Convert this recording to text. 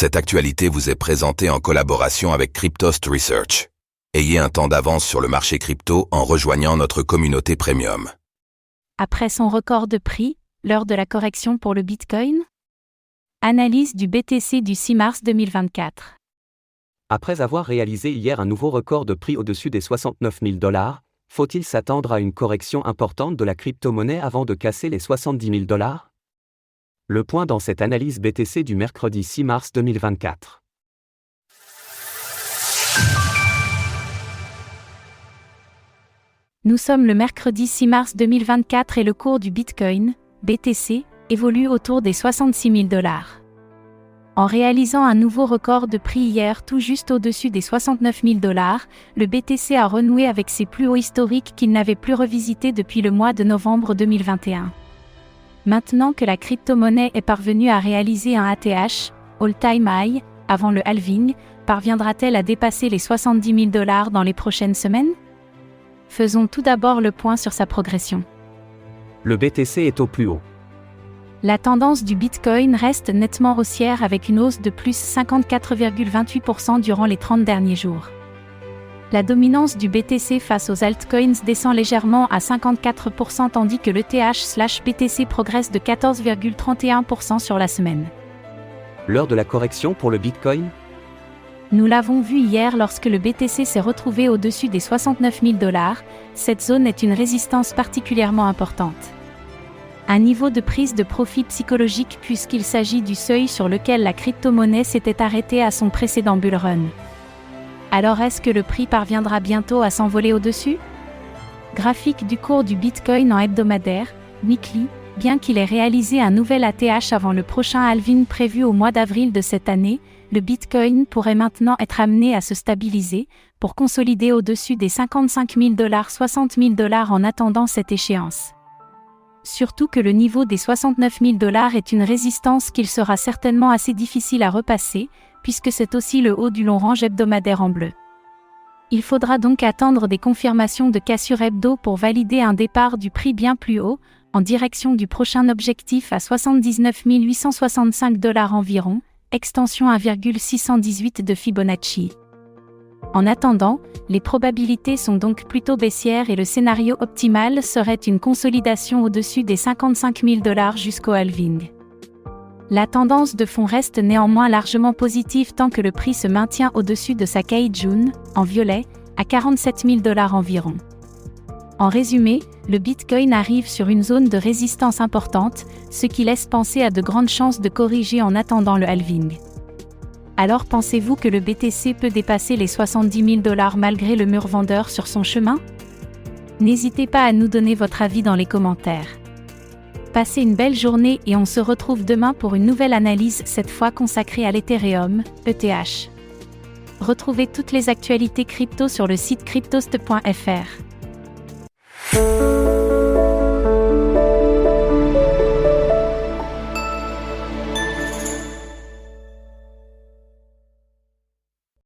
Cette actualité vous est présentée en collaboration avec Cryptost Research. Ayez un temps d'avance sur le marché crypto en rejoignant notre communauté premium. Après son record de prix, l'heure de la correction pour le Bitcoin ? Analyse du BTC du 6 mars 2024. Après avoir réalisé hier un nouveau record de prix au-dessus des 69 000 $, faut-il s'attendre à une correction importante de la crypto-monnaie avant de casser les 70 000 $? Le point dans cette analyse BTC du mercredi 6 mars 2024. Nous sommes le mercredi 6 mars 2024 et le cours du Bitcoin, BTC, évolue autour des 66 000 $. En réalisant un nouveau record de prix hier tout juste au-dessus des 69 000 $, le BTC a renoué avec ses plus hauts historiques qu'il n'avait plus revisités depuis le mois de novembre 2021. Maintenant que la crypto-monnaie est parvenue à réaliser un ATH, all-time high, avant le halving, parviendra-t-elle à dépasser les 70 000 $ dans les prochaines semaines ? Faisons tout d'abord le point sur sa progression. Le BTC est au plus haut. La tendance du Bitcoin reste nettement haussière avec une hausse de plus 54,28% durant les 30 derniers jours. La dominance du BTC face aux altcoins descend légèrement à 54% tandis que l'ETH/BTC progresse de 14,31% sur la semaine. L'heure de la correction pour le Bitcoin ? Nous l'avons vu hier lorsque le BTC s'est retrouvé au-dessus des 69 000 $, cette zone est une résistance particulièrement importante. Un niveau de prise de profit psychologique puisqu'il s'agit du seuil sur lequel la crypto-monnaie s'était arrêtée à son précédent bull run. Alors est-ce que le prix parviendra bientôt à s'envoler au-dessus ? Graphique du cours du Bitcoin en hebdomadaire, weekly, bien qu'il ait réalisé un nouvel ATH avant le prochain halving prévu au mois d'avril de cette année, le Bitcoin pourrait maintenant être amené à se stabiliser, pour consolider au-dessus des 55 000 $, 60 000 $ en attendant cette échéance. Surtout que le niveau des 69 000 $ est une résistance qu'il sera certainement assez difficile à repasser, puisque c'est aussi le haut du long range hebdomadaire en bleu. Il faudra donc attendre des confirmations de cassure hebdo pour valider un départ du prix bien plus haut, en direction du prochain objectif à 79 865 $ environ, extension 1,618 de Fibonacci. En attendant, les probabilités sont donc plutôt baissières et le scénario optimal serait une consolidation au-dessus des 55 000 $ jusqu'au halving. La tendance de fond reste néanmoins largement positive tant que le prix se maintient au-dessus de sa Kijun, en violet, à 47 000 $ environ. En résumé, le Bitcoin arrive sur une zone de résistance importante, ce qui laisse penser à de grandes chances de corriger en attendant le halving. Alors pensez-vous que le BTC peut dépasser les 70 000 $ malgré le mur vendeur sur son chemin ? N'hésitez pas à nous donner votre avis dans les commentaires. Passez une belle journée et on se retrouve demain pour une nouvelle analyse, cette fois consacrée à l'Ethereum, ETH. Retrouvez toutes les actualités crypto sur le site cryptost.fr.